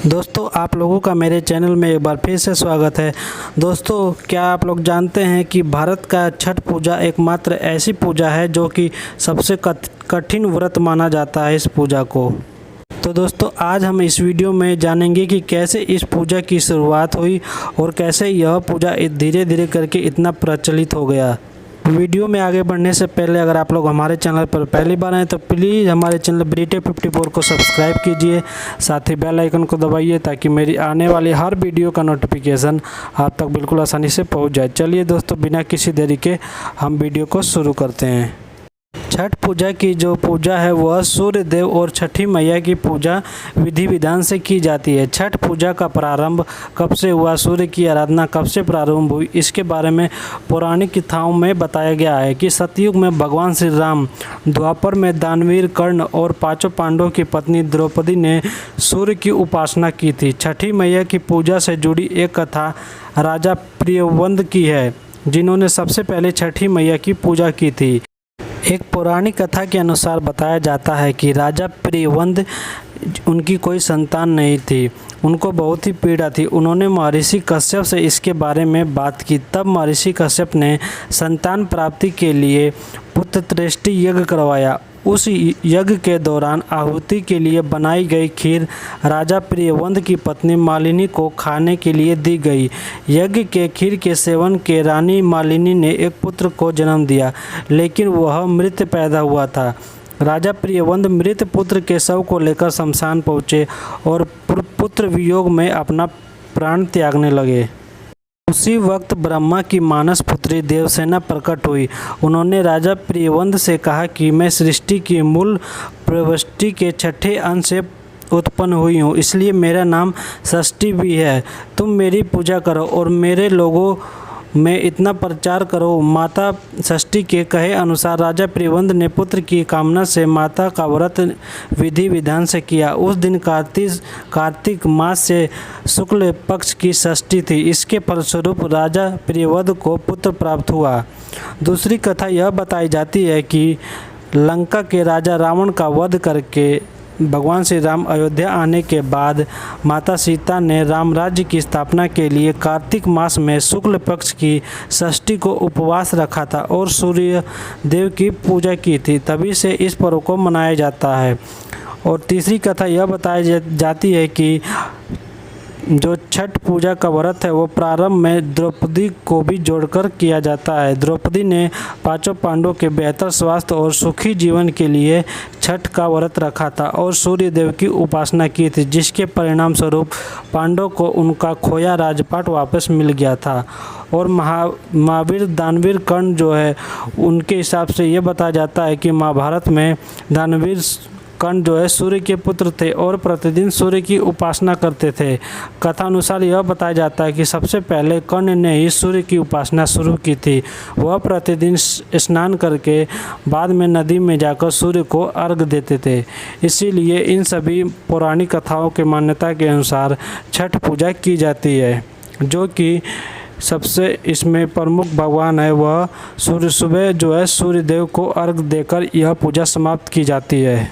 दोस्तों आप लोगों का मेरे चैनल में एक बार फिर से स्वागत है। दोस्तों क्या आप लोग जानते हैं कि भारत का छठ पूजा एकमात्र ऐसी पूजा है जो कि सबसे कठिन व्रत माना जाता है इस पूजा को। तो दोस्तों आज हम इस वीडियो में जानेंगे कि कैसे इस पूजा की शुरुआत हुई और कैसे यह पूजा धीरे धीरे करके इतना प्रचलित हो गया। वीडियो में आगे बढ़ने से पहले अगर आप लोग हमारे चैनल पर पहली बार आए तो प्लीज़ हमारे चैनल BTech54 को सब्सक्राइब कीजिए, साथ ही बेल आइकन को दबाइए ताकि मेरी आने वाली हर वीडियो का नोटिफिकेशन आप तक बिल्कुल आसानी से पहुंच जाए। चलिए दोस्तों बिना किसी देरी के हम वीडियो को शुरू करते हैं। छठ पूजा की जो पूजा है वह सूर्य देव और छठी मैया की पूजा विधि विधान से की जाती है। छठ पूजा का प्रारंभ कब से हुआ, सूर्य की आराधना कब से प्रारंभ हुई, इसके बारे में पौराणिक कथाओं में बताया गया है कि सतयुग में भगवान श्री राम, द्वापर में दानवीर कर्ण और पांचों पांडवों की पत्नी द्रौपदी ने सूर्य की उपासना की थी। छठी मैया की पूजा से जुड़ी एक कथा राजा प्रियव्रत की है, जिन्होंने सबसे पहले छठी मैया की पूजा की थी। एक पौराणिक कथा के अनुसार बताया जाता है कि राजा प्रियव्रत उनकी कोई संतान नहीं थी, उनको बहुत ही पीड़ा थी। उन्होंने महर्षि कश्यप से इसके बारे में बात की। तब महर्षि कश्यप ने संतान प्राप्ति के लिए पुत्रत्रेष्टि यज्ञ करवाया। उस यज्ञ के दौरान आहुति के लिए बनाई गई खीर राजा प्रियव्रत की पत्नी मालिनी को खाने के लिए दी गई। यज्ञ के खीर के सेवन के रानी मालिनी ने एक पुत्र को जन्म दिया, लेकिन वह मृत पैदा हुआ था। राजा प्रियव्रत मृत पुत्र के शव को लेकर शमशान पहुँचे और पुत्र वियोग में अपना प्राण त्यागने लगे। उसी वक्त ब्रह्मा की मानस पुत्री देवसेना प्रकट हुई। उन्होंने राजा प्रियव्रत से कहा कि मैं सृष्टि की मूल प्रविष्टि के छठे अंश से उत्पन्न हुई हूँ, इसलिए मेरा नाम षष्ठी भी है। तुम मेरी पूजा करो और मेरे लोगों में इतना प्रचार करो। माता षष्ठी के कहे अनुसार राजा प्रियव्रत ने पुत्र की कामना से माता का व्रत विधि विधान से किया। उस दिन कार्तिक मास से शुक्ल पक्ष की षष्ठी थी। इसके फलस्वरूप राजा प्रियव्रत को पुत्र प्राप्त हुआ। दूसरी कथा यह बताई जाती है कि लंका के राजा रावण का वध करके भगवान श्री राम अयोध्या आने के बाद माता सीता ने राम राज्य की स्थापना के लिए कार्तिक मास में शुक्ल पक्ष की षष्ठी को उपवास रखा था और सूर्य देव की पूजा की थी। तभी से इस पर्व को मनाया जाता है। और तीसरी कथा यह बताई जाती है कि जो छठ पूजा का व्रत है वो प्रारंभ में द्रौपदी को भी जोड़कर किया जाता है। द्रौपदी ने पांचों पांडवों के बेहतर स्वास्थ्य और सुखी जीवन के लिए छठ का व्रत रखा था और सूर्य देव की उपासना की थी, जिसके परिणाम स्वरूप पांडवों को उनका खोया राजपाट वापस मिल गया था। और महावीर दानवीर कर्ण जो है उनके हिसाब से ये बताया जाता है कि महाभारत में दानवीर कर्ण जो है सूर्य के पुत्र थे और प्रतिदिन सूर्य की उपासना करते थे। कथा अनुसार यह बताया जाता है कि सबसे पहले कर्ण ने ही सूर्य की उपासना शुरू की थी। वह प्रतिदिन स्नान करके बाद में नदी में जाकर सूर्य को अर्घ देते थे। इसीलिए इन सभी पौराणिक कथाओं के मान्यता के अनुसार छठ पूजा की जाती है, जो कि सबसे इसमें प्रमुख भगवान है वह सूर्य। सुबह जो है सूर्य देव को अर्घ देकर यह पूजा समाप्त की जाती है।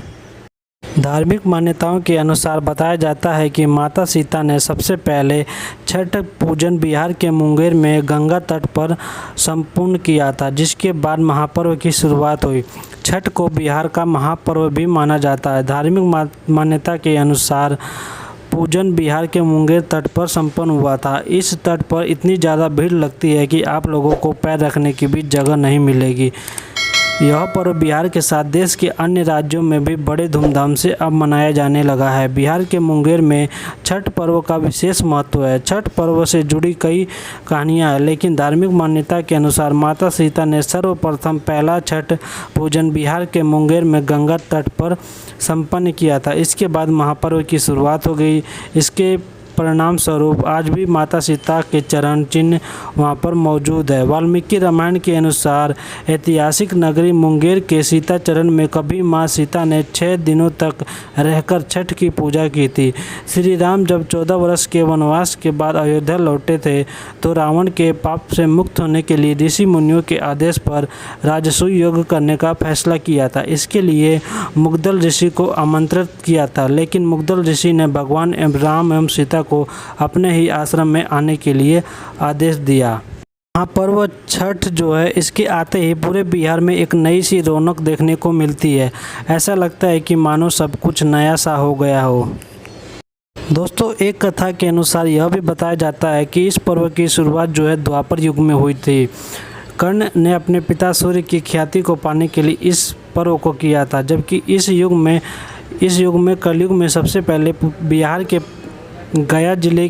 धार्मिक मान्यताओं के अनुसार बताया जाता है कि माता सीता ने सबसे पहले छठ पूजन बिहार के मुंगेर में गंगा तट पर संपूर्ण किया था, जिसके बाद महापर्व की शुरुआत हुई। छठ को बिहार का महापर्व भी माना जाता है। धार्मिक मान्यता के अनुसार पूजन बिहार के मुंगेर तट पर संपन्न हुआ था। इस तट पर इतनी ज़्यादा भीड़ लगती है कि आप लोगों को पैर रखने की भी जगह नहीं मिलेगी। यह पर्व बिहार के साथ देश के अन्य राज्यों में भी बड़े धूमधाम से अब मनाया जाने लगा है। बिहार के मुंगेर में छठ पर्व का विशेष महत्व है। छठ पर्व से जुड़ी कई कहानियां हैं, लेकिन धार्मिक मान्यता के अनुसार माता सीता ने सर्वप्रथम पहला छठ पूजन बिहार के मुंगेर में गंगा तट पर संपन्न किया था। इसके बाद महापर्व की शुरुआत हो गई। इसके परिणाम स्वरूप आज भी माता सीता के चरण चिन्ह वहाँ पर मौजूद है। वाल्मीकि रामायण के अनुसार ऐतिहासिक नगरी मुंगेर के सीता चरण में कभी माँ सीता ने 6 दिनों तक रहकर छठ की पूजा की थी। श्री राम जब 14 वर्ष के वनवास के बाद अयोध्या लौटे थे तो रावण के पाप से मुक्त होने के लिए ऋषि मुनियों के आदेश पर राजसूय यज्ञ करने का फैसला किया था। इसके लिए मुग्दल ऋषि को आमंत्रित किया था, लेकिन मुग्दल ऋषि ने भगवान राम एवं सीता को अपने ही आश्रम में आने के लिए आदेश दिया। महापर्व छठ जो है, इसके आते ही पूरे बिहार में एक नई सी रौनक देखने को मिलती है। ऐसा लगता है कि मानो सब कुछ नया सा हो गया हो। दोस्तों, एक कथा के अनुसार यह भी बताया जाता है कि इस पर्व की शुरुआत जो है द्वापर युग में हुई थी। कर्ण ने अपने पिता सूर्य की ख्याति को पाने के लिए इस पर्व को किया था, जबकि इस युग में कलयुग में सबसे पहले बिहार के गया जिले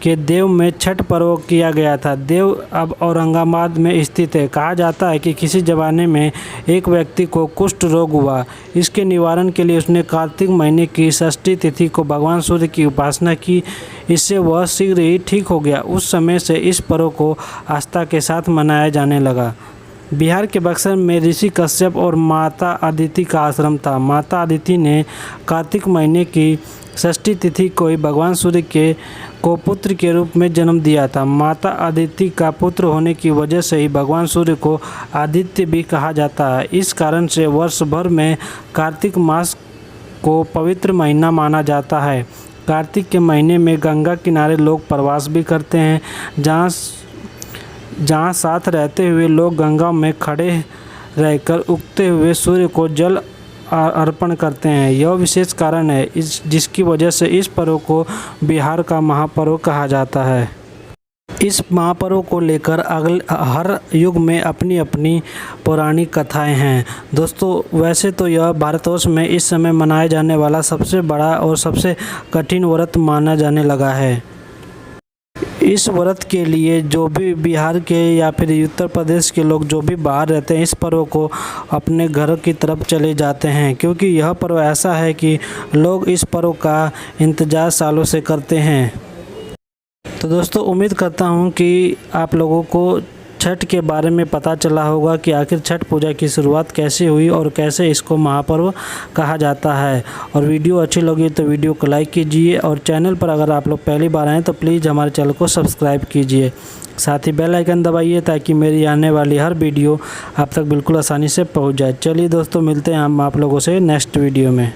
के देव में छठ पर्व किया गया था। देव अब औरंगाबाद में स्थित है। कहा जाता है कि किसी ज़माने में एक व्यक्ति को कुष्ठ रोग हुआ। इसके निवारण के लिए उसने कार्तिक महीने की षष्ठी तिथि को भगवान सूर्य की उपासना की। इससे वह शीघ्र ही ठीक हो गया। उस समय से इस पर्व को आस्था के साथ मनाया जाने लगा। बिहार के बक्सर में ऋषि कश्यप और माता अदिति का आश्रम था। माता अदिति ने कार्तिक महीने की षष्ठी तिथि को ही भगवान सूर्य को पुत्र के रूप में जन्म दिया था। माता अदिति का पुत्र होने की वजह से ही भगवान सूर्य को आदित्य भी कहा जाता है। इस कारण से वर्ष भर में कार्तिक मास को पवित्र महीना माना जाता है। कार्तिक के महीने में गंगा किनारे लोग प्रवास भी करते हैं, जहाँ साथ रहते हुए लोग गंगा में खड़े रहकर उगते हुए सूर्य को जल अर्पण करते हैं। यह विशेष कारण है जिसकी वजह से इस पर्व को बिहार का महापर्व कहा जाता है। इस महापर्व को लेकर हर युग में अपनी अपनी पौराणिक कथाएं हैं। दोस्तों, वैसे तो यह भारतवर्ष में इस समय मनाया जाने वाला सबसे बड़ा और सबसे कठिन व्रत माना जाने लगा है। इस व्रत के लिए जो भी बिहार के या फिर उत्तर प्रदेश के लोग जो भी बाहर रहते हैं, इस पर्व को अपने घर की तरफ चले जाते हैं, क्योंकि यह पर्व ऐसा है कि लोग इस पर्व का इंतज़ार सालों से करते हैं। तो दोस्तों, उम्मीद करता हूं कि आप लोगों को छठ के बारे में पता चला होगा कि आखिर छठ पूजा की शुरुआत कैसे हुई और कैसे इसको महापर्व कहा जाता है। और वीडियो अच्छी लगी तो वीडियो को लाइक कीजिए, और चैनल पर अगर आप लोग पहली बार आएँ तो प्लीज़ हमारे चैनल को सब्सक्राइब कीजिए। साथ ही बेल आइकन दबाइए ताकि मेरी आने वाली हर वीडियो आप तक बिल्कुल आसानी से पहुंच जाए। चलिए दोस्तों, मिलते हैं हम आप लोगों से नेक्स्ट वीडियो में।